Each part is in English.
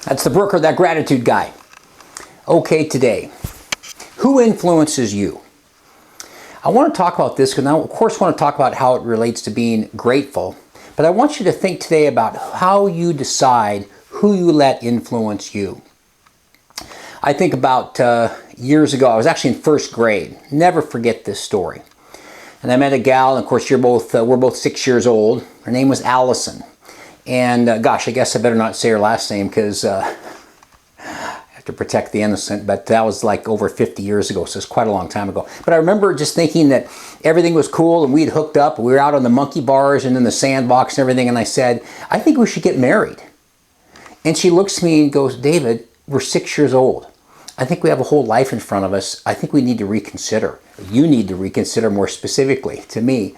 That's the Brooker, that gratitude guy. Okay, today, who influences you? I want to talk about this because I, of course, want to talk about how it relates to being grateful. But I want you to think today about how you decide who you let influence you. I think about years ago, I was actually in first grade. Never forget this story. And I met a gal, and of course, we're both 6 years old. Her name was Allison. And gosh, I guess I better not say her last name because I have to protect the innocent, but that was like over 50 years ago, so it's quite a long time ago. But I remember just thinking that everything was cool and we'd hooked up. We were out on the monkey bars and in the sandbox and everything, and I said, I think we should get married. And she looks at me and goes, David, we're 6 years old. I think we have a whole life in front of us. I think we need to reconsider. You need to reconsider, more specifically to me.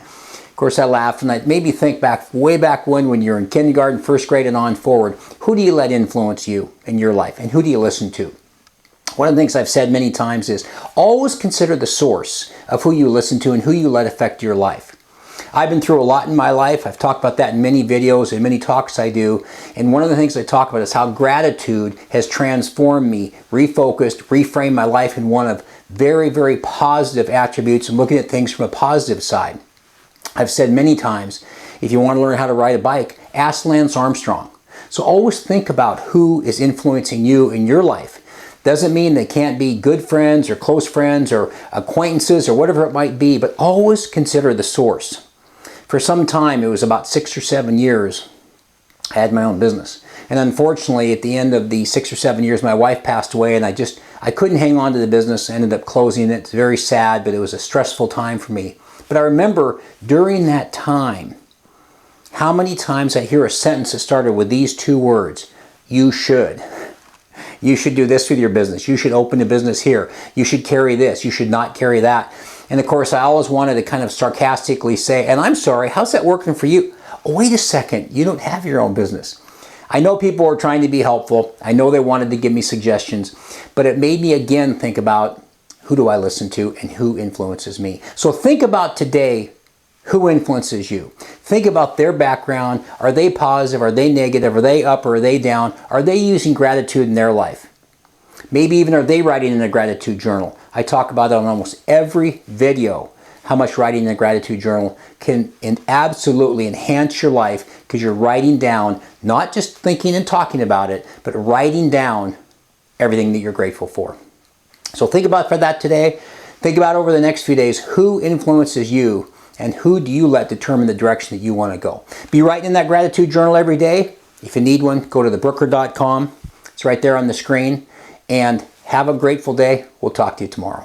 Of course, I laughed and it made me think back, way back when you're in kindergarten, first grade and on forward. Who do you let influence you in your life, and who do you listen to? One of the things I've said many times is always consider the source of who you listen to and who you let affect your life. I've been through a lot in my life. I've talked about that in many videos and many talks I do. And one of the things I talk about is how gratitude has transformed me, refocused, reframed my life in one of very, very positive attributes and looking at things from a positive side. I've said many times, if you want to learn how to ride a bike, ask Lance Armstrong. So always think about who is influencing you in your life. Doesn't mean they can't be good friends or close friends or acquaintances or whatever it might be, but always consider the source. For some time, it was about 6 or 7 years, I had my own business. And unfortunately, at the end of the 6 or 7 years, my wife passed away and I couldn't hang on to the business. I ended up closing it. It's very sad, but it was a stressful time for me. But I remember during that time, how many times I hear a sentence that started with these two words, you should. You should do this with your business. You should open a business here. You should carry this. You should not carry that. And of course, I always wanted to kind of sarcastically say, and I'm sorry, how's that working for you? Oh, wait a second, you don't have your own business. I know people are trying to be helpful. I know they wanted to give me suggestions, but it made me again think about who do I listen to and who influences me. So think about today, who influences you. Think about their background. Are they positive? Are they negative? Are they up or are they down? Are they using gratitude in their life? Maybe even are they writing in a gratitude journal? I talk about it on almost every video, how much writing in a gratitude journal can absolutely enhance your life because you're writing down, not just thinking and talking about it, but writing down everything that you're grateful for. So think about for that today. Think about over the next few days, who influences you and who do you let determine the direction that you want to go. Be writing in that gratitude journal every day. If you need one, go to thebrooker.com. It's right there on the screen. And have a grateful day. We'll talk to you tomorrow.